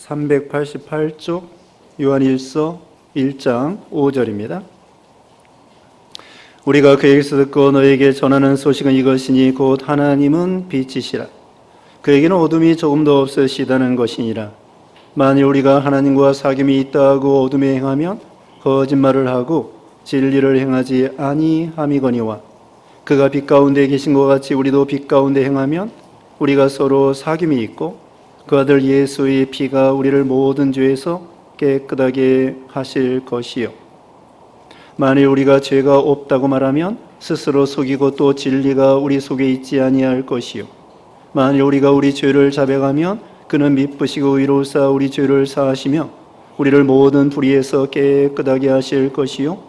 388쪽 요한일서 1장 5절입니다. 우리가 그에게서 듣고 너에게 전하는 소식은 이것이니 곧 하나님은 빛이시라. 그에게는 어둠이 조금도 없으시다는 것이니라. 만일 우리가 하나님과 사귐이 있다 하고 어둠에 행하면 거짓말을 하고 진리를 행하지 아니함이거니와 그가 빛 가운데 계신 것 같이 우리도 빛 가운데 행하면 우리가 서로 사귐이 있고 그 아들 예수의 피가 우리를 모든 죄에서 깨끗하게 하실 것이요. 만일 우리가 죄가 없다고 말하면 스스로 속이고 또 진리가 우리 속에 있지 아니할 것이요. 만일 우리가 우리 죄를 자백하면 그는 미쁘시고 의로우사 우리 죄를 사하시며 우리를 모든 불의에서 깨끗하게 하실 것이요.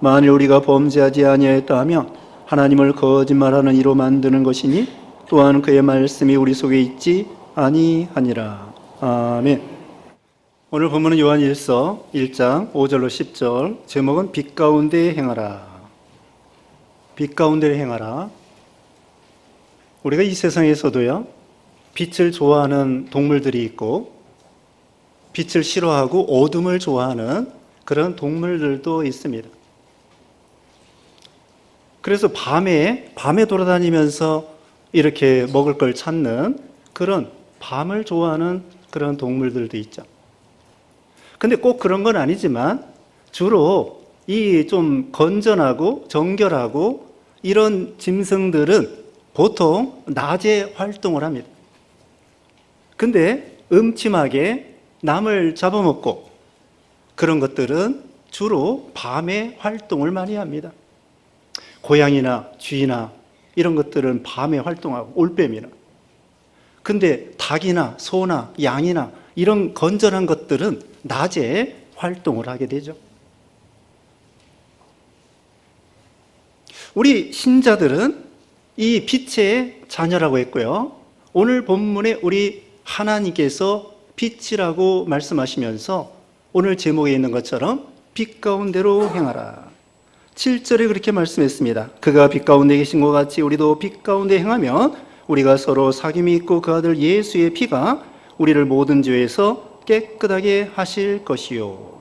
만일 우리가 범죄하지 아니하였다 하면 하나님을 거짓말하는 이로 만드는 것이니 또한 그의 말씀이 우리 속에 있지 아니하니라. 아멘. 오늘 본문은 요한일서 1장 5절로 10절, 제목은 빛 가운데 행하라. 빛 가운데 행하라. 우리가 이 세상에서도요, 빛을 좋아하는 동물들이 있고 빛을 싫어하고 어둠을 좋아하는 그런 동물들도 있습니다. 그래서 밤에 돌아다니면서 이렇게 먹을 걸 찾는 그런 밤을 좋아하는 그런 동물들도 있죠. 근데 꼭 그런 건 아니지만 주로 이 좀 건전하고 정결하고 이런 짐승들은 보통 낮에 활동을 합니다. 근데 음침하게 남을 잡아먹고 그런 것들은 주로 밤에 활동을 많이 합니다. 고양이나 쥐나 이런 것들은 밤에 활동하고 올빼미나. 근데 닭이나 소나 양이나 이런 건전한 것들은 낮에 활동을 하게 되죠. 우리 신자들은 이 빛의 자녀라고 했고요. 오늘 본문에 우리 하나님께서 빛이라고 말씀하시면서 오늘 제목에 있는 것처럼 빛 가운데로 행하라. 7절에 그렇게 말씀했습니다. 그가 빛 가운데 계신 것 같이 우리도 빛 가운데 행하면 우리가 서로 사귐이 있고 그 아들 예수의 피가 우리를 모든 죄에서 깨끗하게 하실 것이요.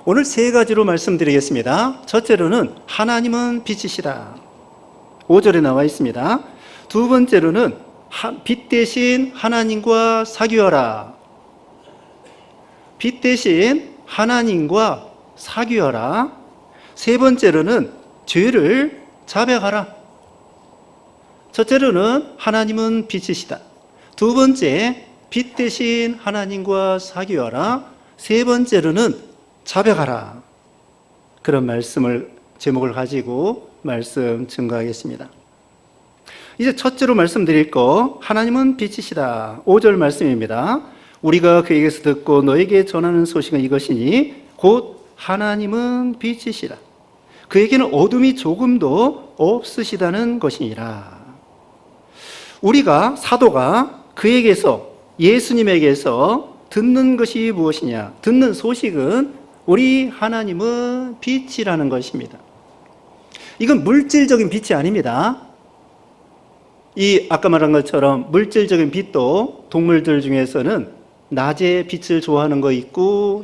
오늘 세 가지로 말씀드리겠습니다. 첫째로는 하나님은 빛이시다. 5절에 나와 있습니다. 두 번째로는 빛 대신 하나님과 사귀어라. 빛 대신 하나님과 사귀어라. 세 번째로는 죄를 자백하라. 첫째로는 하나님은 빛이시다. 두 번째, 빛 대신 하나님과 사귀어라. 세 번째로는 자백하라. 그런 말씀을 제목을 가지고 말씀 증거하겠습니다. 이제 첫째로 말씀드릴 거, 하나님은 빛이시다. 5절 말씀입니다. 우리가 그에게서 듣고 너에게 전하는 소식은 이것이니 곧 하나님은 빛이시다. 그에게는 어둠이 조금도 없으시다는 것이니라. 우리가 사도가 그에게서 예수님에게서 듣는 것이 무엇이냐? 듣는 소식은 우리 하나님은 빛이라는 것입니다. 이건 물질적인 빛이 아닙니다. 이 아까 말한 것처럼 물질적인 빛도 동물들 중에서는 낮에 빛을 좋아하는 거 있고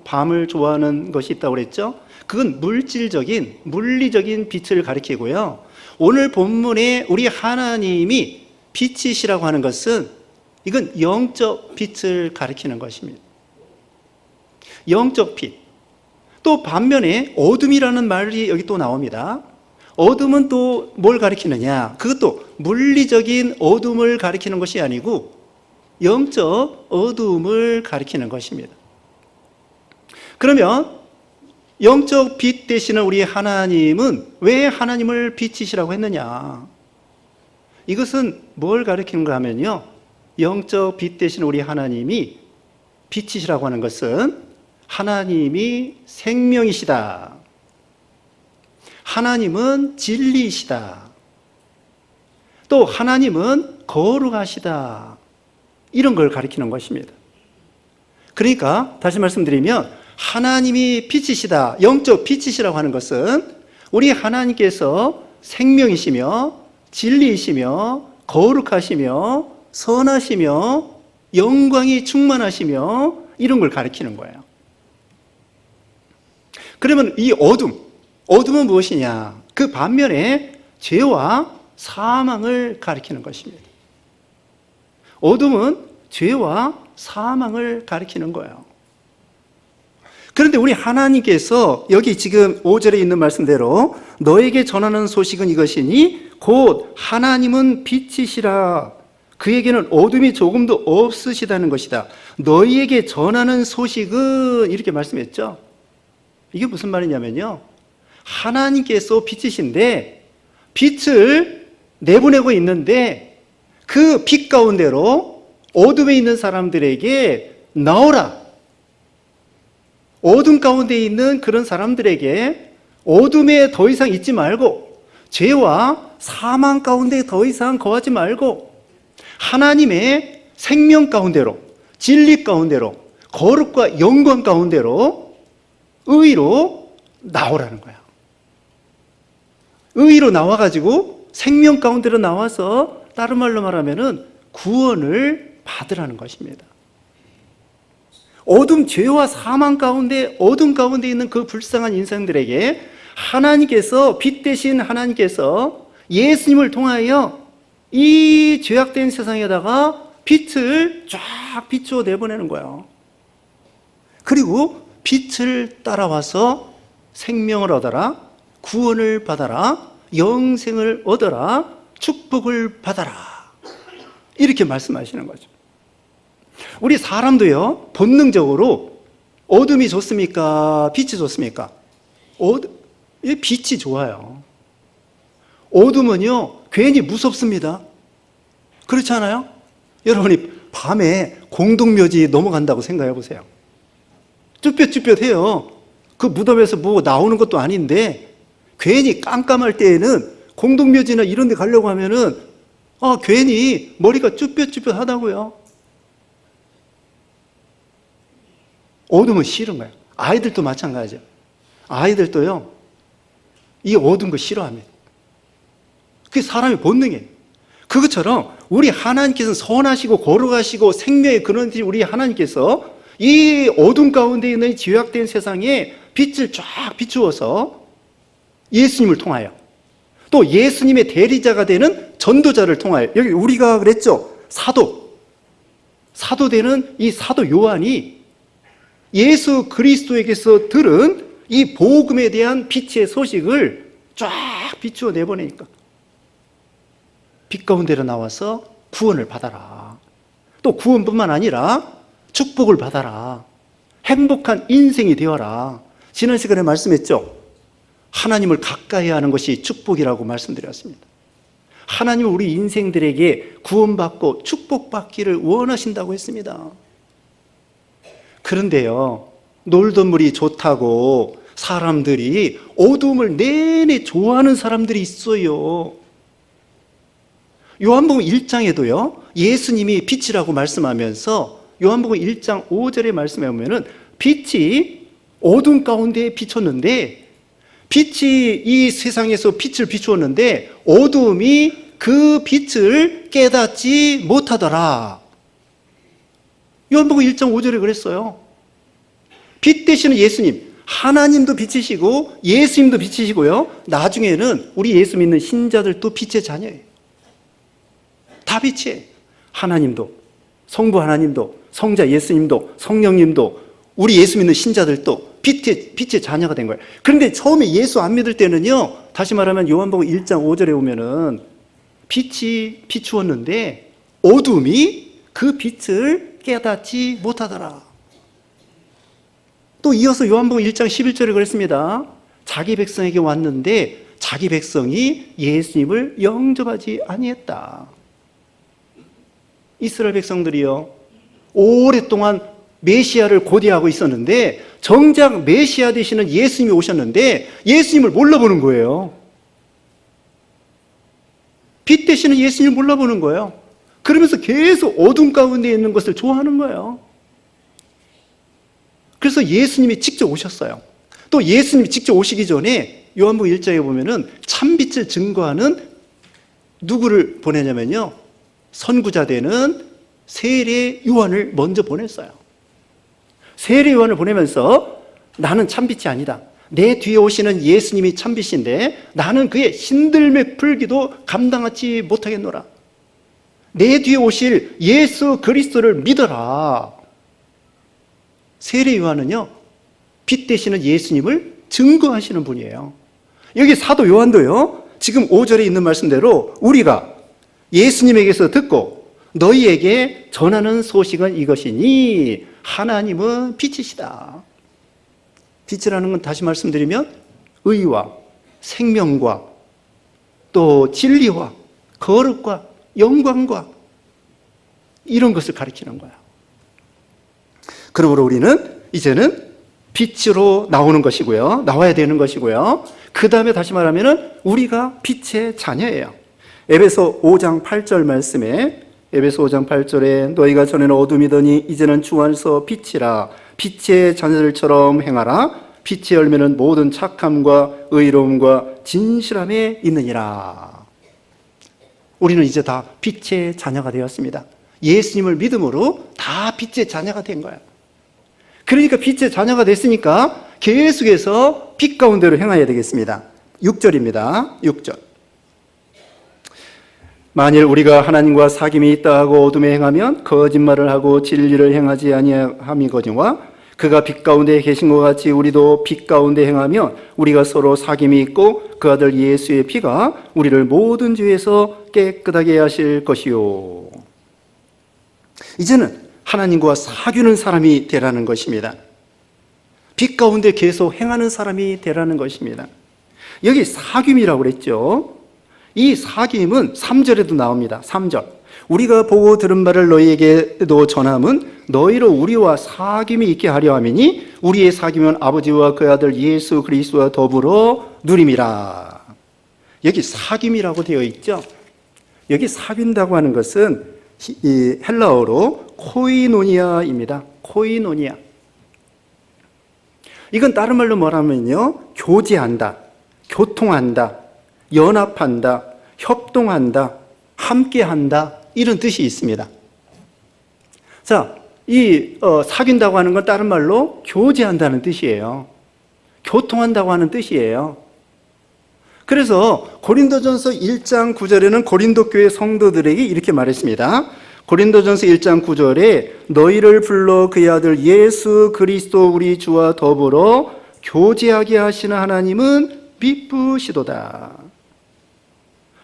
밤을 좋아하는 것이 있다고 그랬죠. 그건 물리적인 빛을 가리키고요. 오늘 본문에 우리 하나님이 빛이시라고 하는 것은 이건 영적 빛을 가리키는 것입니다. 영적 빛. 또 반면에 어둠이라는 말이 여기 또 나옵니다. 어둠은 또 뭘 가리키느냐? 그것도 물리적인 어둠을 가리키는 것이 아니고 영적 어둠을 가리키는 것입니다. 그러면 영적 빛 되시는 우리 하나님은 왜 하나님을 빛이시라고 했느냐? 이것은 뭘 가리키는가 하면요, 영적 빛 되시는 우리 하나님이 빛이시라고 하는 것은 하나님이 생명이시다. 하나님은 진리이시다. 또 하나님은 거룩하시다. 이런 걸 가리키는 것입니다. 그러니까 다시 말씀드리면 하나님이 빛이시다, 영적 빛이시라고 하는 것은 우리 하나님께서 생명이시며 진리이시며 거룩하시며 선하시며 영광이 충만하시며 이런 걸 가리키는 거예요. 그러면 이 어둠은 무엇이냐? 그 반면에 죄와 사망을 가리키는 것입니다. 어둠은 죄와 사망을 가리키는 거예요. 그런데 우리 하나님께서 여기 지금 5절에 있는 말씀대로 너에게 전하는 소식은 이것이니 곧 하나님은 빛이시라. 그에게는 어둠이 조금도 없으시다는 것이다. 너희에게 전하는 소식은 이렇게 말씀했죠. 이게 무슨 말이냐면요, 하나님께서 빛이신데 빛을 내보내고 있는데 그 빛 가운데로 어둠에 있는 사람들에게 나오라. 어둠 가운데 있는 그런 사람들에게 어둠에 더 이상 있지 말고 죄와 사망 가운데 더 이상 거하지 말고 하나님의 생명 가운데로, 진리 가운데로, 거룩과 영광 가운데로 의로 나오라는 거야. 의로 나와가지고 생명 가운데로 나와서 다른 말로 말하면은 구원을 받으라는 것입니다. 어둠, 죄와 사망 가운데, 어둠 가운데 있는 그 불쌍한 인생들에게 하나님께서, 빛 대신 하나님께서 예수님을 통하여 이 죄악된 세상에다가 빛을 쫙 비추어 내보내는 거예요. 그리고 빛을 따라와서 생명을 얻어라, 구원을 받아라, 영생을 얻어라, 축복을 받아라, 이렇게 말씀하시는 거죠. 우리 사람도요, 본능적으로 어둠이 좋습니까? 빛이 좋습니까? 빛이 좋아요. 어둠은요, 괜히 무섭습니다. 그렇지 않아요? 여러분이 밤에 공동묘지 넘어간다고 생각해 보세요. 쭈뼛쭈뼛해요. 그 무덤에서 뭐 나오는 것도 아닌데 괜히 깜깜할 때에는 공동묘지나 이런 데 가려고 하면은 괜히 머리가 쭈뼛쭈뼛하다고요. 어둠은 싫은 거예요. 아이들도 마찬가지죠. 아이들도요, 이 어두운 거 싫어합니다. 그게 사람의 본능이에요. 그것처럼 우리 하나님께서는 선하시고 거룩하시고 생명의 근원이신 우리 하나님께서 이 어둠 가운데 있는 죄악된 세상에 빛을 쫙 비추어서 예수님을 통하여, 또 예수님의 대리자가 되는 전도자를 통하여, 여기 우리가 그랬죠, 사도 되는 이 사도 요한이 예수 그리스도에게서 들은 이 복음에 대한 빛의 소식을 쫙 비추어 내보내니까 빛 가운데로 나와서 구원을 받아라. 또 구원뿐만 아니라 축복을 받아라. 행복한 인생이 되어라. 지난 시간에 말씀했죠. 하나님을 가까이 하는 것이 축복이라고 말씀드렸습니다. 하나님은 우리 인생들에게 구원받고 축복받기를 원하신다고 했습니다. 그런데요, 놀던물이 좋다고 사람들이 어두움을 내내 좋아하는 사람들이 있어요. 요한복음 1장에도요, 예수님이 빛이라고 말씀하면서 요한복음 1장 5절에 말씀해 보면은 빛이 어둠 가운데 비쳤는데, 빛이 이 세상에서 빛을 비추었는데 어둠이 그 빛을 깨닫지 못하더라. 요한복음 1장 5절에 그랬어요. 빛 되시는 예수님, 하나님도 빛이시고 예수님도 빛이시고요, 나중에는 우리 예수 믿는 신자들도 빛의 자녀예요. 다 빛이에요. 하나님도, 성부 하나님도, 성자 예수님도, 성령님도, 우리 예수 믿는 신자들도 빛의 자녀가 된 거예요. 그런데 처음에 예수 안 믿을 때는요, 다시 말하면 요한복음 1장 5절에 보면은 빛이 비추었는데 어둠이 그 빛을 깨닫지 못하더라. 또 이어서 요한복음 1장 11절에 그랬습니다. 자기 백성에게 왔는데 자기 백성이 예수님을 영접하지 아니했다. 이스라엘 백성들이요, 오랫동안 메시아를 고대하고 있었는데 정작 메시아 되시는 예수님이 오셨는데 예수님을 몰라보는 거예요. 빛 되시는 예수님을 몰라보는 거예요. 그러면서 계속 어둠 가운데 있는 것을 좋아하는 거예요. 그래서 예수님이 직접 오셨어요. 또 예수님이 직접 오시기 전에 요한복음 1장에 보면은 참빛을 증거하는 누구를 보내냐면요, 선구자 되는 세례 요한을 먼저 보냈어요. 세례 요한을 보내면서 나는 참빛이 아니다. 내 뒤에 오시는 예수님이 참빛인데 나는 그의 신들매 풀기도 감당하지 못하겠노라. 내 뒤에 오실 예수 그리스도를 믿어라. 세례 요한은요, 빛 되시는 예수님을 증거하시는 분이에요. 여기 사도 요한도요, 지금 5절에 있는 말씀대로 우리가 예수님에게서 듣고 너희에게 전하는 소식은 이것이니 하나님은 빛이시다. 빛이라는 건 다시 말씀드리면 의와 생명과 또 진리와 거룩과 영광과 이런 것을 가리키는 거야. 그러므로 우리는 이제는 빛으로 나오는 것이고요. 나와야 되는 것이고요. 그 다음에 다시 말하면 우리가 빛의 자녀예요. 에베소 5장 8절 말씀에 에베소 5장 8절에 너희가 전에는 어둠이더니 이제는 주 안에서 빛이라 빛의 자녀들처럼 행하라. 빛의 열매는 모든 착함과 의로움과 진실함에 있느니라. 우리는 이제 다 빛의 자녀가 되었습니다. 예수님을 믿음으로 다 빛의 자녀가 된 거예요. 그러니까 빛의 자녀가 됐으니까 계속해서 빛 가운데로 행해야 되겠습니다. 6절입니다. 6절. 만일 우리가 하나님과 사귐이 있다 하고 어둠에 행하면 거짓말을 하고 진리를 행하지 아니함이거니와 그가 빛 가운데 계신 것 같이 우리도 빛 가운데 행하면 우리가 서로 사귐이 있고 그 아들 예수의 피가 우리를 모든 죄에서 깨끗하게 하실 것이요. 이제는 하나님과 사귀는 사람이 되라는 것입니다. 빛 가운데 계속 행하는 사람이 되라는 것입니다. 여기 사귐이라고 그랬죠. 이 사귐은 3절에도 나옵니다. 3절. 우리가 보고 들은 말을 너희에게도 전함은 너희로 우리와 사귐이 있게 하려 함이니 우리의 사귐은 아버지와 그 아들 예수 그리스도와 더불어 누림이라. 여기 사귐이라고 되어 있죠. 여기 사귄다고 하는 것은 이 헬라어로 코이노니아입니다. 코이노니아. 이건 다른 말로 뭐라면요, 교제한다, 교통한다, 연합한다, 협동한다, 함께한다, 이런 뜻이 있습니다. 자, 이 사귄다고 하는 건 다른 말로 교제한다는 뜻이에요. 교통한다고 하는 뜻이에요. 그래서 고린도전서 1장 9절에는 고린도 교회 성도들에게 이렇게 말했습니다. 고린도전서 1장 9절에 너희를 불러 그의 아들 예수 그리스도 우리 주와 더불어 교제하게 하시는 하나님은 미쁘시도다.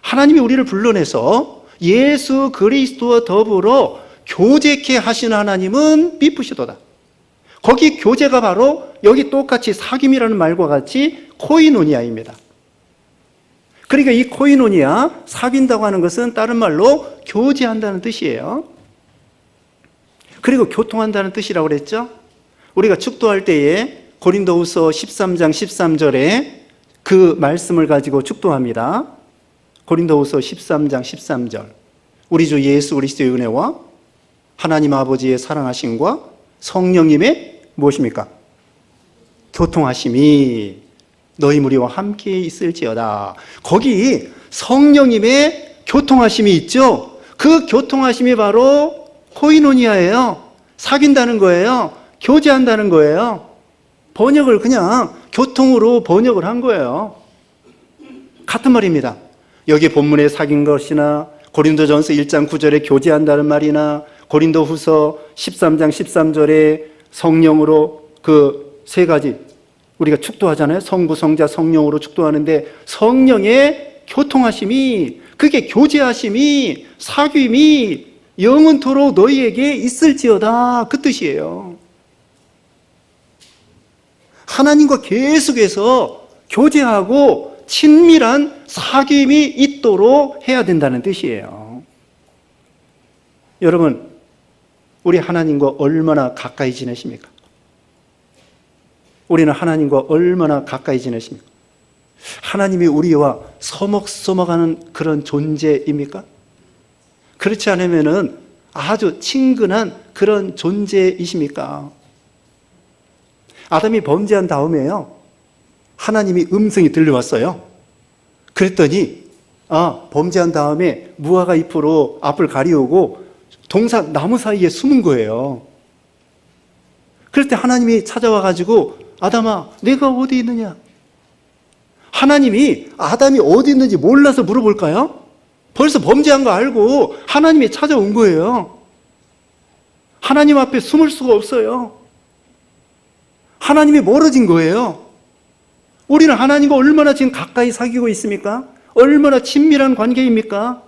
하나님이 우리를 불러내서 예수 그리스도와 더불어 교제케 하시는 하나님은 미쁘시도다. 거기 교제가 바로 여기 똑같이 사귐이라는 말과 같이 코이노니아입니다. 그러니까 이 코이노니아, 사귄다고 하는 것은 다른 말로 교제한다는 뜻이에요. 그리고 교통한다는 뜻이라고 그랬죠. 우리가 축도할 때에 고린도후서 13장 13절에 그 말씀을 가지고 축도합니다. 고린도후서 13장 13절. 우리 주 예수 그리스도의 은혜와 하나님 아버지의 사랑하심과 성령님의 무엇입니까? 교통하심이 너희 무리와 함께 있을지어다. 거기 성령님의 교통하심이 있죠. 그 교통하심이 바로 코이노니아예요. 사귄다는 거예요. 교제한다는 거예요. 번역을 그냥 교통으로 번역을 한 거예요. 같은 말입니다. 여기 본문에 사귄 것이나 고린도전서 1장 9절에 교제한다는 말이나 고린도후서 13장 13절에 성령으로 그 세 가지 우리가 축도하잖아요. 성부, 성자, 성령으로 축도하는데 성령의 교통하심이, 그게 교제하심이, 사귐이 영원토록 너희에게 있을지어다, 그 뜻이에요. 하나님과 계속해서 교제하고 친밀한 사귐이 있도록 해야 된다는 뜻이에요. 여러분, 우리 하나님과 얼마나 가까이 지내십니까? 우리는 하나님과 얼마나 가까이 지내십니까? 하나님이 우리와 서먹서먹하는 그런 존재입니까? 그렇지 않으면은 아주 친근한 그런 존재이십니까? 아담이 범죄한 다음에요, 하나님이 음성이 들려왔어요. 그랬더니 범죄한 다음에 무화과 잎으로 앞을 가리우고 동산 나무 사이에 숨은 거예요. 그럴 때 하나님이 찾아와 가지고 아담아, 내가 어디 있느냐? 하나님이 아담이 어디 있는지 몰라서 물어볼까요? 벌써 범죄한 거 알고 하나님이 찾아온 거예요. 하나님 앞에 숨을 수가 없어요. 하나님이 멀어진 거예요. 우리는 하나님과 얼마나 지금 가까이 사귀고 있습니까? 얼마나 친밀한 관계입니까?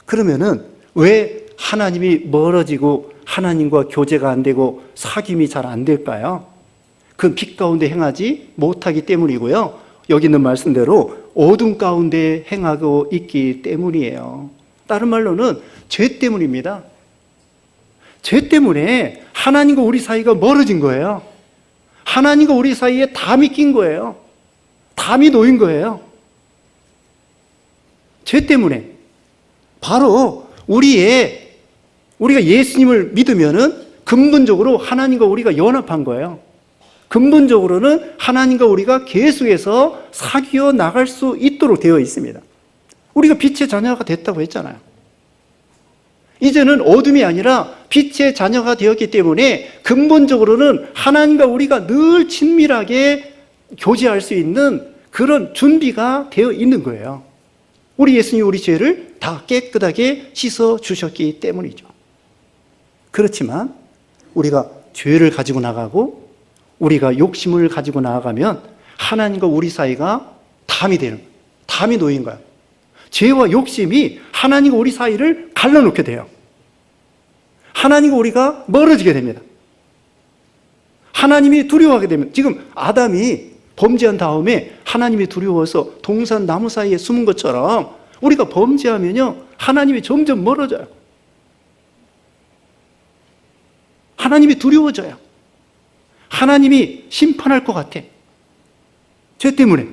그러면은 왜 하나님이 멀어지고 하나님과 교제가 안 되고 사귐이 잘 안 될까요? 그건 빛 가운데 행하지 못하기 때문이고요. 여기 있는 말씀대로 어둠 가운데 행하고 있기 때문이에요. 다른 말로는 죄 때문입니다. 죄 때문에 하나님과 우리 사이가 멀어진 거예요. 하나님과 우리 사이에 담이 낀 거예요. 담이 놓인 거예요. 죄 때문에. 바로 우리가 예수님을 믿으면은 근본적으로 하나님과 우리가 연합한 거예요. 근본적으로는 하나님과 우리가 계속해서 사귀어 나갈 수 있도록 되어 있습니다. 우리가 빛의 자녀가 됐다고 했잖아요. 이제는 어둠이 아니라 빛의 자녀가 되었기 때문에 근본적으로는 하나님과 우리가 늘 친밀하게 교제할 수 있는 그런 준비가 되어 있는 거예요. 우리 예수님이 우리 죄를 다 깨끗하게 씻어 주셨기 때문이죠. 그렇지만 우리가 죄를 가지고 나가고 우리가 욕심을 가지고 나아가면 하나님과 우리 사이가 담이 되는 거예요. 담이 놓인 거예요. 죄와 욕심이 하나님과 우리 사이를 갈라놓게 돼요. 하나님과 우리가 멀어지게 됩니다. 하나님이 두려워하게 되면, 지금 아담이 범죄한 다음에 하나님이 두려워서 동산 나무 사이에 숨은 것처럼 우리가 범죄하면요, 하나님이 점점 멀어져요. 하나님이 두려워져요. 하나님이 심판할 것 같아. 죄 때문에.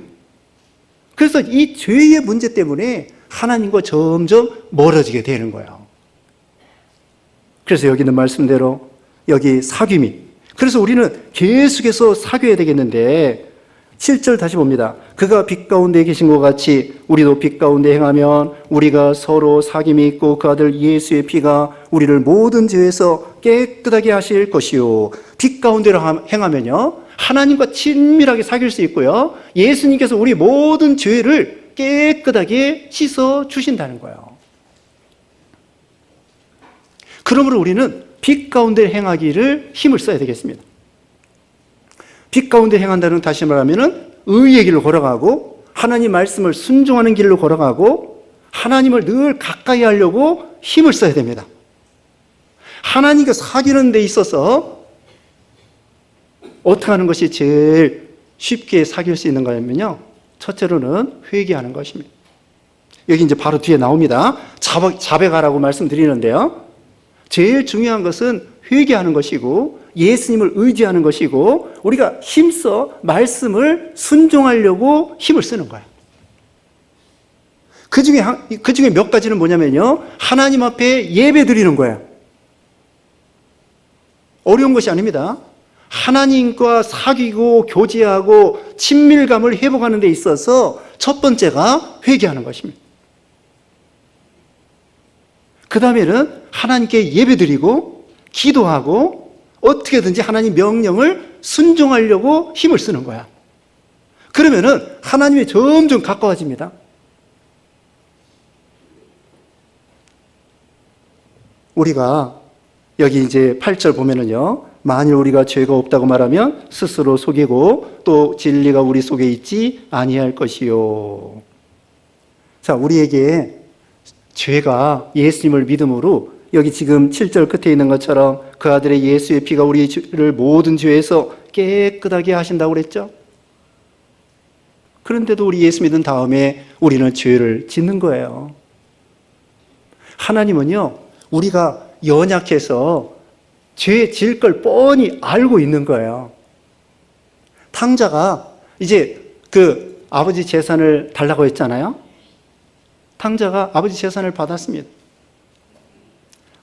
그래서 이 죄의 문제 때문에 하나님과 점점 멀어지게 되는 거예요. 그래서 여기 있는 말씀대로 여기 사귐이. 그래서 우리는 계속해서 사귀어야 되겠는데 7절 다시 봅니다. 그가 빛 가운데 계신 것 같이 우리도 빛 가운데 행하면 우리가 서로 사귐이 있고 그 아들 예수의 피가 우리를 모든 죄에서 깨끗하게 하실 것이요. 빛 가운데로 행하면요, 하나님과 친밀하게 사귈 수 있고요, 예수님께서 우리 모든 죄를 깨끗하게 씻어 주신다는 거예요. 그러므로 우리는 빛 가운데 행하기를 힘을 써야 되겠습니다. 빛 가운데 행한다는, 다시 말하면 의의 길로 걸어가고 하나님 말씀을 순종하는 길로 걸어가고 하나님을 늘 가까이 하려고 힘을 써야 됩니다. 하나님과 사귀는 데 있어서 어떻게 하는 것이 제일 쉽게 사귈 수 있는가 하면요, 첫째로는 회개하는 것입니다. 여기 이제 바로 뒤에 나옵니다. 자백하라고 말씀드리는데요, 제일 중요한 것은 회개하는 것이고 예수님을 의지하는 것이고 우리가 힘써 말씀을 순종하려고 힘을 쓰는 거예요. 그 중에 몇 가지는 뭐냐면요, 하나님 앞에 예배 드리는 거예요. 어려운 것이 아닙니다. 하나님과 사귀고 교제하고 친밀감을 회복하는 데 있어서 첫 번째가 회개하는 것입니다. 그 다음에는 하나님께 예배 드리고 기도하고 어떻게든지 하나님 명령을 순종하려고 힘을 쓰는 거야. 그러면은 하나님이 점점 가까워집니다. 우리가 여기 이제 8절 보면은요, 만일 우리가 죄가 없다고 말하면 스스로 속이고 또 진리가 우리 속에 있지 아니할 것이요. 자, 우리에게 죄가 예수님을 믿음으로 여기 지금 7절 끝에 있는 것처럼 그 아들의 예수의 피가 우리를 모든 죄에서 깨끗하게 하신다고 그랬죠. 그런데도 우리 예수 믿은 다음에 우리는 죄를 짓는 거예요. 하나님은요, 우리가 연약해서 죄 질 걸 뻔히 알고 있는 거예요. 탕자가 이제 그 아버지 재산을 달라고 했잖아요. 탕자가 아버지 재산을 받았습니다.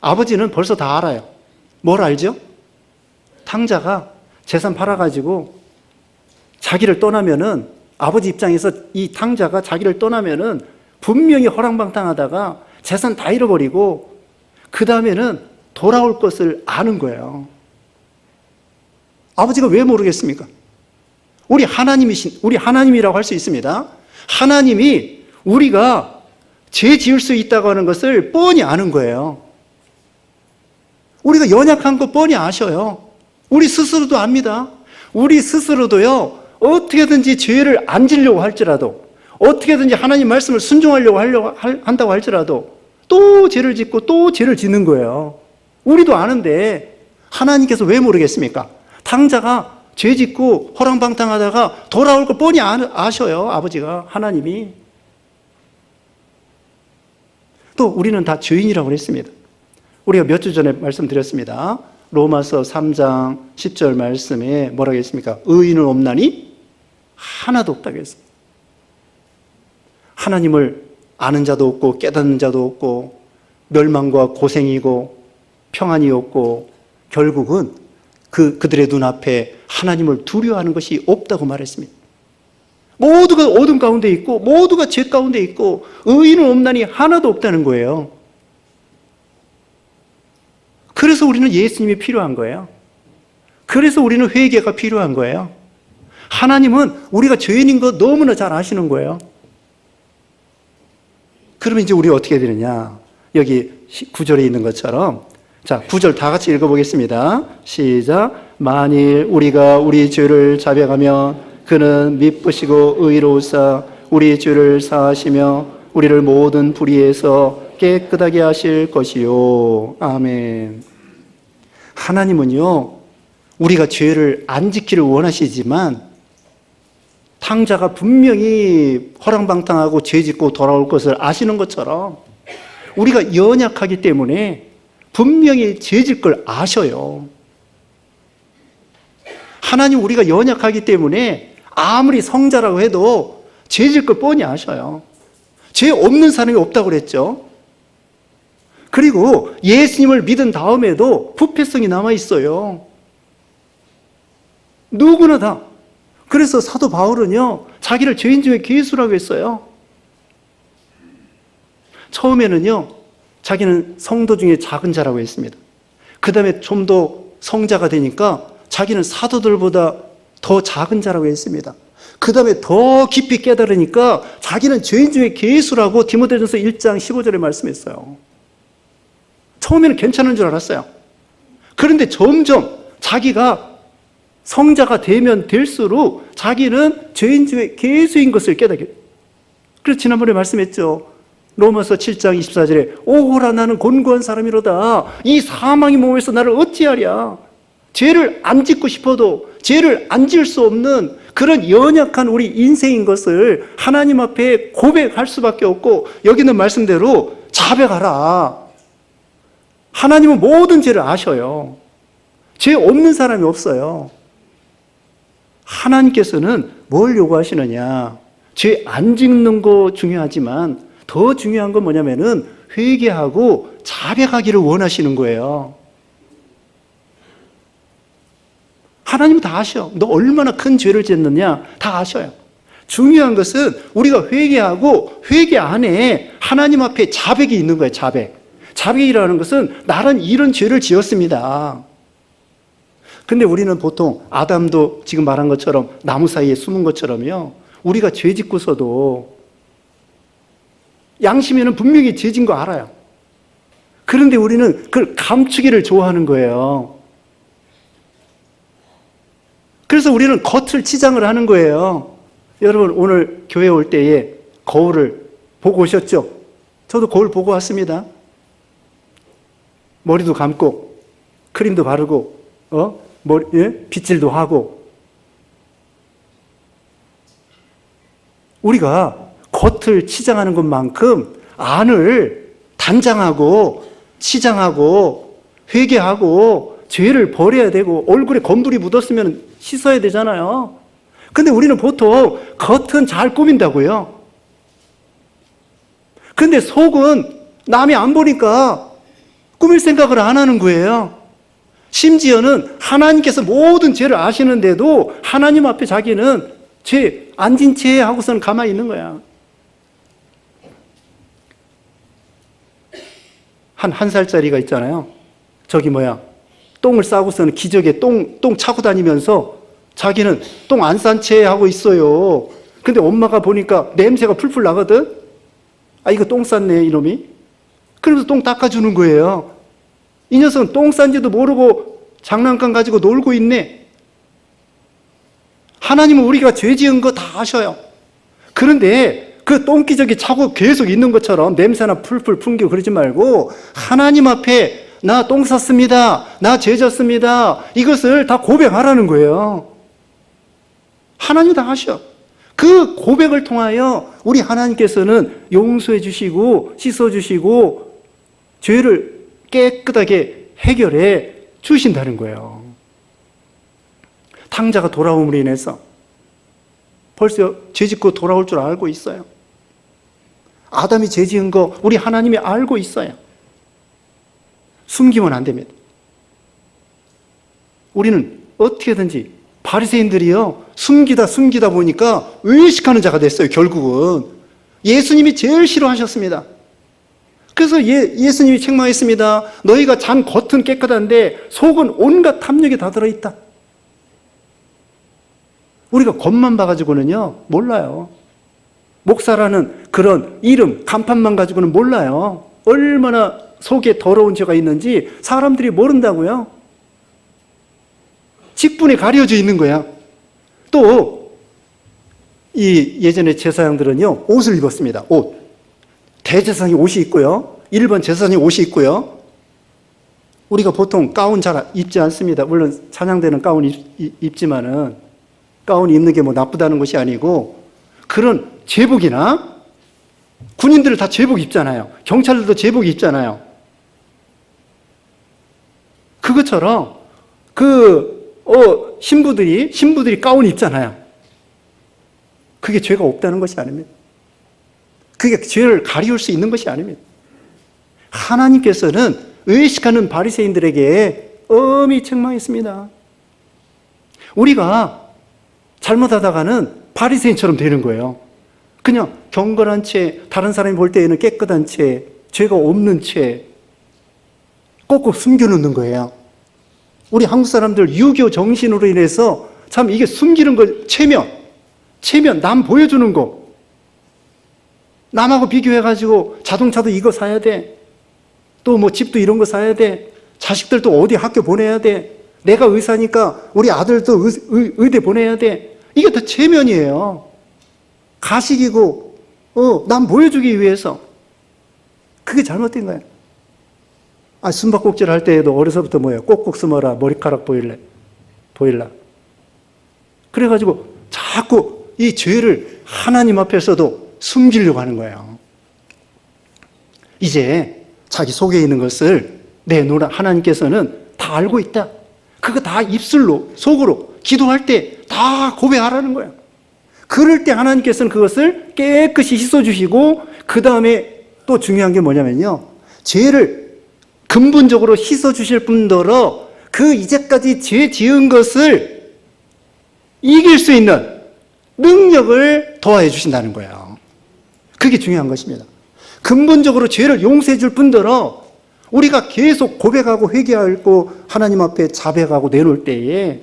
아버지는 벌써 다 알아요. 뭘 알죠? 탕자가 재산 팔아가지고 자기를 떠나면은, 아버지 입장에서 이 탕자가 자기를 떠나면은 분명히 허랑방탕하다가 재산 다 잃어버리고 그 다음에는 돌아올 것을 아는 거예요. 아버지가 왜 모르겠습니까? 우리 하나님이라고 할 수 있습니다. 하나님이 우리가 죄 지을 수 있다고 하는 것을 뻔히 아는 거예요. 우리가 연약한 거 뻔히 아셔요. 우리 스스로도 압니다. 우리 스스로도요, 어떻게든지 죄를 안 지려고 할지라도, 어떻게든지 하나님 말씀을 순종하려고 한다고 할지라도 또 죄를 짓고 또 죄를 짓는 거예요. 우리도 아는데 하나님께서 왜 모르겠습니까? 당자가 죄 짓고 허랑방탕하다가 돌아올 거 뻔히 아셔요. 아버지가, 하나님이. 또 우리는 다 죄인이라고 했습니다. 우리가 몇 주 전에 말씀드렸습니다. 로마서 3장 10절 말씀에 뭐라고 했습니까? 의인은 없나니 하나도 없다고 했습니다. 하나님을 아는 자도 없고 깨닫는 자도 없고 멸망과 고생이고 평안이 없고 결국은 그들의 눈앞에 하나님을 두려워하는 것이 없다고 말했습니다. 모두가 어둠 가운데 있고 모두가 죄 가운데 있고 의인은 없나니 하나도 없다는 거예요. 그래서 우리는 예수님이 필요한 거예요. 그래서 우리는 회개가 필요한 거예요. 하나님은 우리가 죄인인 거 너무나 잘 아시는 거예요. 그러면 이제 우리 어떻게 되느냐? 여기 9절에 있는 것처럼, 자, 9절 다 같이 읽어보겠습니다. 시작. 만일 우리가 우리 죄를 자백하면 그는 미쁘시고 의로우사 우리 죄를 사하시며 우리를 모든 불의에서 깨끗하게 하실 것이요. 아멘. 하나님은요, 우리가 죄를 안 지키를 원하시지만 탕자가 분명히 허랑방탕하고 죄 짓고 돌아올 것을 아시는 것처럼 우리가 연약하기 때문에 분명히 죄 질 걸 아셔요. 하나님, 우리가 연약하기 때문에 아무리 성자라고 해도 죄 질 걸 뻔히 아셔요. 죄 없는 사람이 없다고 그랬죠. 그리고 예수님을 믿은 다음에도 부패성이 남아있어요. 누구나 다. 그래서 사도 바울은요, 자기를 죄인 중에 괴수라고 했어요. 처음에는요, 자기는 성도 중에 작은 자라고 했습니다. 그 다음에 좀 더 성자가 되니까 자기는 사도들보다 더 작은 자라고 했습니다. 그 다음에 더 깊이 깨달으니까 자기는 죄인 중에 괴수라고 디모데전서 1장 15절에 말씀했어요. 처음에는 괜찮은 줄 알았어요. 그런데 점점 자기가 성자가 되면 될수록 자기는 죄인 중에 괴수인 것을 깨닫게 돼요. 그래서 지난번에 말씀했죠. 로마서 7장 24절에 오호라 나는 곤고한 사람이로다. 이 사망의 몸에서 나를 어찌하랴. 죄를 안 짓고 싶어도 죄를 안 지을 수 없는 그런 연약한 우리 인생인 것을 하나님 앞에 고백할 수밖에 없고, 여기는 말씀대로 자백하라. 하나님은 모든 죄를 아셔요. 죄 없는 사람이 없어요. 하나님께서는 뭘 요구하시느냐? 죄 안 짓는 거 중요하지만 더 중요한 건 뭐냐면은 회개하고 자백하기를 원하시는 거예요. 하나님은 다 아셔. 너 얼마나 큰 죄를 짓느냐 다 아셔요. 중요한 것은 우리가 회개하고 회개 안에 하나님 앞에 자백이 있는 거예요. 자백이라는 것은 나는 이런 죄를 지었습니다. 근데 우리는 보통 아담도 지금 말한 것처럼 나무 사이에 숨은 것처럼요, 우리가 죄 짓고서도 양심에는 분명히 죄 진 거 알아요. 그런데 우리는 그걸 감추기를 좋아하는 거예요. 그래서 우리는 겉을 치장을 하는 거예요. 여러분, 오늘 교회 올 때에 거울을 보고 오셨죠? 저도 거울 보고 왔습니다. 머리도 감고 크림도 바르고 빗질도 하고. 우리가 겉을 치장하는 것만큼 안을 단장하고 치장하고 회개하고 죄를 버려야 되고, 얼굴에 검돌이 묻었으면 씻어야 되잖아요. 근데 우리는 보통 겉은 잘 꾸민다고요. 근데 속은 남이 안 보니까 꾸밀 생각을 안 하는 거예요. 심지어는 하나님께서 모든 죄를 아시는데도 하나님 앞에 자기는 죄 안 진 채 하고서는 가만히 있는 거야. 한 살짜리가 있잖아요. 똥을 싸고서는 기저귀에 똥 차고 다니면서 자기는 똥 안 싼 채 하고 있어요. 근데 엄마가 보니까 냄새가 풀풀 나거든? 아, 이거 똥 쌌네, 이놈이. 그러면서 똥 닦아주는 거예요. 이 녀석은 똥 싼지도 모르고 장난감 가지고 놀고 있네. 하나님은 우리가 죄 지은 거 다 아셔요. 그런데 그 똥기저귀 차고 계속 있는 것처럼 냄새나 풀풀 풍기고 그러지 말고 하나님 앞에 나 똥 쌌습니다. 나 죄 졌습니다. 이것을 다 고백하라는 거예요. 하나님 다 아셔. 그 고백을 통하여 우리 하나님께서는 용서해 주시고 씻어 주시고 죄를 깨끗하게 해결해 주신다는 거예요. 탕자가 돌아옴으로 인해서 벌써 죄 짓고 돌아올 줄 알고 있어요. 아담이 죄 지은 거 우리 하나님이 알고 있어요. 숨기면 안 됩니다. 우리는 어떻게든지 바리새인들이요 숨기다 보니까 의식하는 자가 됐어요. 결국은 예수님이 제일 싫어하셨습니다. 그래서 예수님이 책망했습니다. 너희가 잔 겉은 깨끗한데 속은 온갖 탐욕이 다 들어있다. 우리가 겉만 봐가지고는요 몰라요. 목사라는 그런 이름, 간판만 가지고는 몰라요. 얼마나 속에 더러운 죄가 있는지 사람들이 모른다고요. 직분이 가려져 있는 거야. 또 이 예전에 제사장들은요 옷을 입었습니다. 옷. 대제사장이 옷이 있고요. 일반 제사장이 옷이 있고요. 우리가 보통 가운 잘 입지 않습니다. 물론 찬양대는 가운 입지만은 가운 입는 게 뭐 나쁘다는 것이 아니고 그런 제복이나 군인들은 다 제복 입잖아요. 경찰들도 제복 입잖아요. 그것처럼 신부들이 가운 입잖아요. 그게 죄가 없다는 것이 아닙니다. 그게 죄를 가리울 수 있는 것이 아닙니다. 하나님께서는 의식하는 바리새인들에게 엄히 책망했습니다. 우리가 잘못하다가는 바리새인처럼 되는 거예요. 그냥 경건한 채, 다른 사람이 볼 때에는 깨끗한 채, 죄가 없는 채 꼭꼭 숨겨놓는 거예요. 우리 한국 사람들 유교 정신으로 인해서 참 이게 숨기는 거 체면 남 보여주는 거 남하고 비교해가지고 자동차도 이거 사야 돼. 또 뭐 집도 이런 거 사야 돼. 자식들도 어디 학교 보내야 돼. 내가 의사니까 우리 아들도 의대 보내야 돼. 이게 다 체면이에요. 가식이고 남 보여주기 위해서. 그게 잘못된 거예요. 숨바꼭질 할 때에도 어려서부터 뭐예요? 꼭꼭 숨어라. 머리카락 보일라. 그래가지고 자꾸 이 죄를 하나님 앞에서도 숨기려고 하는 거예요. 이제 자기 속에 있는 것을 내놓으라. 하나님께서는 다 알고 있다. 그거 다 입술로, 속으로, 기도할 때 다 고백하라는 거예요. 그럴 때 하나님께서는 그것을 깨끗이 씻어주시고, 그 다음에 또 중요한 게 뭐냐면요. 죄를 근본적으로 씻어주실 뿐더러 그 이제까지 죄 지은 것을 이길 수 있는 능력을 더하여 주신다는 거예요. 그게 중요한 것입니다. 근본적으로 죄를 용서해 줄 뿐더러 우리가 계속 고백하고 회개하고 하나님 앞에 자백하고 내놓을 때에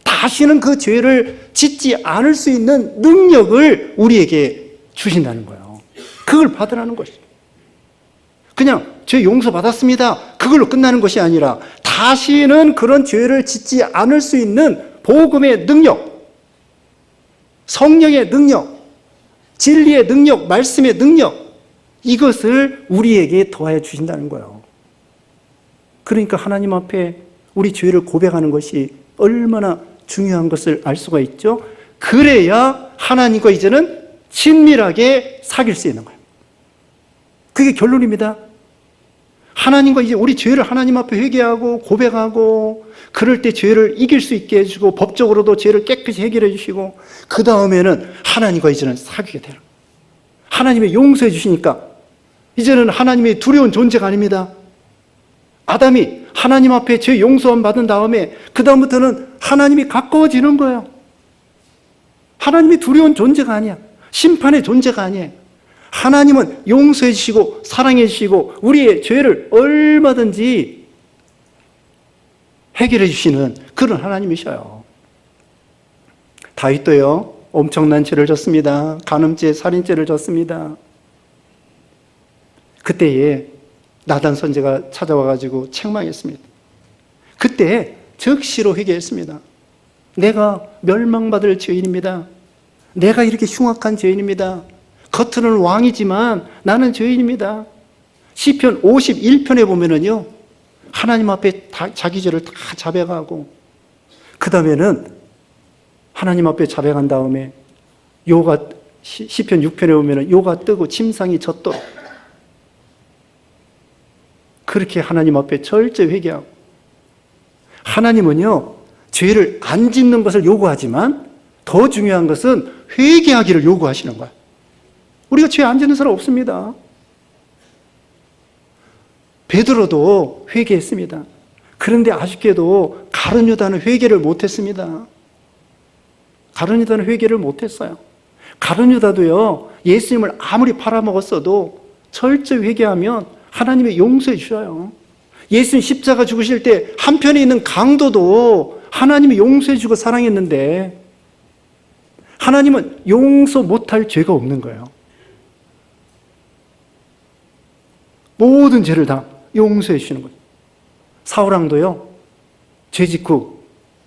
다시는 그 죄를 짓지 않을 수 있는 능력을 우리에게 주신다는 거예요. 그걸 받으라는 것이죠. 그냥 죄 용서받았습니다. 그걸로 끝나는 것이 아니라 다시는 그런 죄를 짓지 않을 수 있는 복음의 능력, 성령의 능력, 진리의 능력, 말씀의 능력, 이것을 우리에게 더하여 주신다는 거예요. 그러니까 하나님 앞에 우리 죄를 고백하는 것이 얼마나 중요한 것을 알 수가 있죠. 그래야 하나님과 이제는 친밀하게 사귈 수 있는 거예요. 그게 결론입니다. 하나님과 이제 우리 죄를 하나님 앞에 회개하고 고백하고 그럴 때 죄를 이길 수 있게 해주고 법적으로도 죄를 깨끗이 해결해 주시고 그 다음에는 하나님과 이제는 사귀게 되는 거예요. 하나님이 용서해 주시니까 이제는 하나님의 두려운 존재가 아닙니다. 아담이 하나님 앞에 죄 용서함 받은 다음에 그 다음부터는 하나님이 가까워지는 거예요. 하나님이 두려운 존재가 아니야. 심판의 존재가 아니에요. 하나님은 용서해 주시고 사랑해 주시고 우리의 죄를 얼마든지 해결해 주시는 그런 하나님이셔요. 다윗도요, 엄청난 죄를 졌습니다. 간음죄, 살인죄를 졌습니다. 그때에 나단 선지자가 찾아와가지고 책망했습니다. 그때 즉시로 회개했습니다. 내가 멸망받을 죄인입니다. 내가 이렇게 흉악한 죄인입니다. 겉으로는 왕이지만 나는 죄인입니다. 시편 51편에 보면은요, 하나님 앞에 자기 죄를 다 자백하고, 그 다음에는 하나님 앞에 자백한 다음에 요가, 시편 6편에 보면은 요가 뜨고 침상이 젖도록 그렇게 하나님 앞에 철저히 회개하고, 하나님은요, 죄를 안 짓는 것을 요구하지만 더 중요한 것은 회개하기를 요구하시는 거야. 우리가 죄 안 짓는 사람 없습니다. 베드로도 회개했습니다. 그런데 아쉽게도 가룟 유다는 회개를 못했습니다. 가룟 유다는 회개를 못했어요. 가룟 유다도요, 예수님을 아무리 팔아먹었어도 철저히 회개하면 하나님이 용서해 주셔요. 예수님 십자가 죽으실 때 한편에 있는 강도도 하나님이 용서해 주고 사랑했는데 하나님은 용서 못할 죄가 없는 거예요. 모든 죄를 다 용서해 주시는 거예요. 사울왕도요, 죄 짓고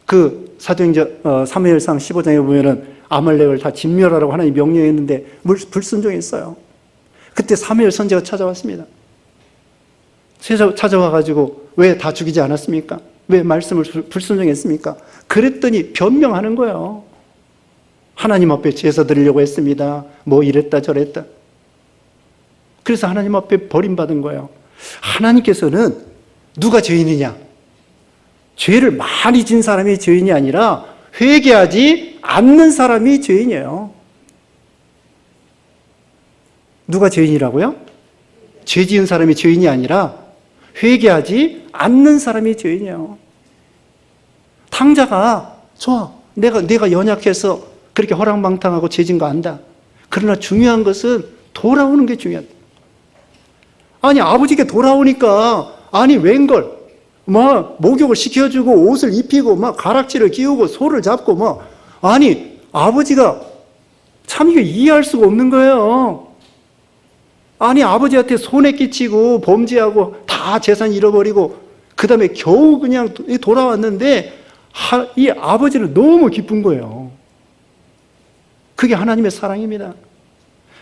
그 사도행전 사무엘상 15장에 보면은 아말렉을 다 진멸하라고 하나님이 명령했는데 불순종했어요. 그때 사무엘 선지자가 찾아왔습니다. 찾아와가지고 왜 다 죽이지 않았습니까? 왜 말씀을 불순종했습니까? 그랬더니 변명하는 거예요. 하나님 앞에 제사 드리려고 했습니다. 뭐 이랬다 저랬다. 그래서 하나님 앞에 버림받은 거예요. 하나님께서는 누가 죄인이냐? 죄를 많이 진 사람이 죄인이 아니라 회개하지 않는 사람이 죄인이에요. 누가 죄인이라고요? 죄 지은 사람이 죄인이 아니라 회개하지 않는 사람이 죄인이에요. 탕자가 좋아. 내가 연약해서 그렇게 허랑방탕하고 죄 진 거 안다. 그러나 중요한 것은 돌아오는 게 중요하다. 아니, 아버지께 돌아오니까, 아니, 웬걸, 막, 목욕을 시켜주고, 옷을 입히고, 막, 가락지를 끼우고, 소를 잡고, 막, 아니, 아버지가 참 이게 이해할 수가 없는 거예요. 아니, 아버지한테 손해 끼치고, 범죄하고, 다 재산 잃어버리고, 그 다음에 겨우 그냥 돌아왔는데, 이 아버지는 너무 기쁜 거예요. 그게 하나님의 사랑입니다.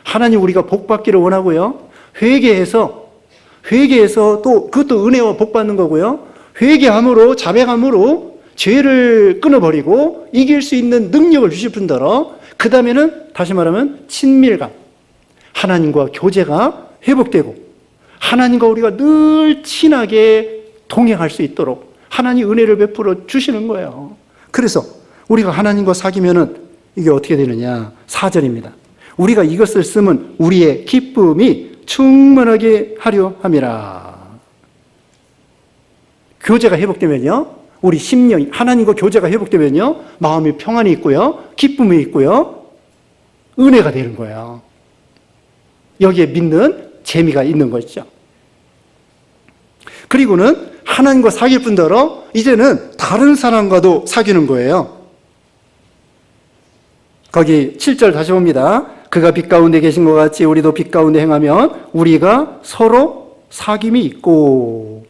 하나님 우리가 복 받기를 원하고요. 회개해서 또 그것도 은혜와 복 받는 거고요. 회개함으로 자백함으로 죄를 끊어버리고 이길 수 있는 능력을 주실 뿐더러 그 다음에는 다시 말하면 친밀감, 하나님과 교제가 회복되고 하나님과 우리가 늘 친하게 동행할 수 있도록 하나님 은혜를 베풀어 주시는 거예요. 그래서 우리가 하나님과 사귀면은 이게 어떻게 되느냐? 4절입니다. 우리가 이것을 쓰면 우리의 기쁨이 충만하게 하려 함이라. 교제가 회복되면요, 우리 심령이 하나님과 교제가 회복되면요, 마음이 평안이 있고요, 기쁨이 있고요, 은혜가 되는 거예요. 여기에 믿는 재미가 있는 것이죠. 그리고는 하나님과 사귈 뿐더러 이제는 다른 사람과도 사귀는 거예요. 거기 7절 다시 봅니다. 그가 빛 가운데 계신 것 같이 우리도 빛 가운데 행하면 우리가 서로 사귐이 있고,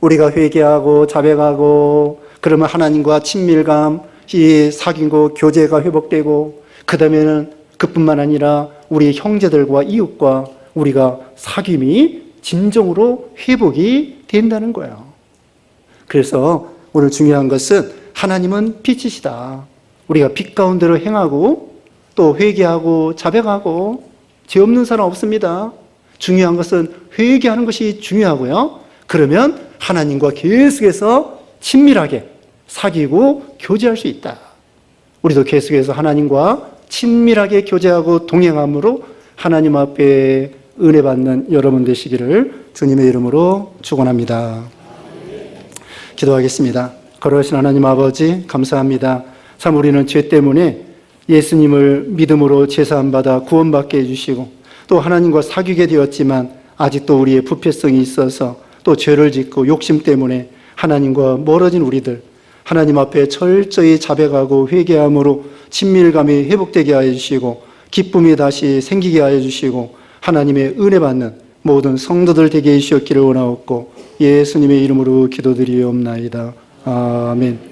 우리가 회개하고 자백하고 그러면 하나님과 친밀감, 이 사귐고 교제가 회복되고 그 다음에는 그뿐만 아니라 우리 형제들과 이웃과 우리가 사귐이 진정으로 회복이 된다는 거예요. 그래서 오늘 중요한 것은 하나님은 빛이시다. 우리가 빛 가운데로 행하고 또 회개하고 자백하고 죄 없는 사람 없습니다. 중요한 것은 회개하는 것이 중요하고요. 그러면 하나님과 계속해서 친밀하게 사귀고 교제할 수 있다. 우리도 계속해서 하나님과 친밀하게 교제하고 동행함으로 하나님 앞에 은혜 받는 여러분 되시기를 주님의 이름으로 축원합니다. 기도하겠습니다. 거룩하신 하나님 아버지, 감사합니다. 참 우리는 죄 때문에 예수님을 믿음으로 제사함받아 구원받게 해주시고 또 하나님과 사귀게 되었지만 아직도 우리의 부패성이 있어서 또 죄를 짓고 욕심 때문에 하나님과 멀어진 우리들, 하나님 앞에 철저히 자백하고 회개함으로 친밀감이 회복되게 하여 주시고 기쁨이 다시 생기게 하여 주시고 하나님의 은혜 받는 모든 성도들 되게 해주셨기를 원하옵고 예수님의 이름으로 기도드리옵나이다. 아멘.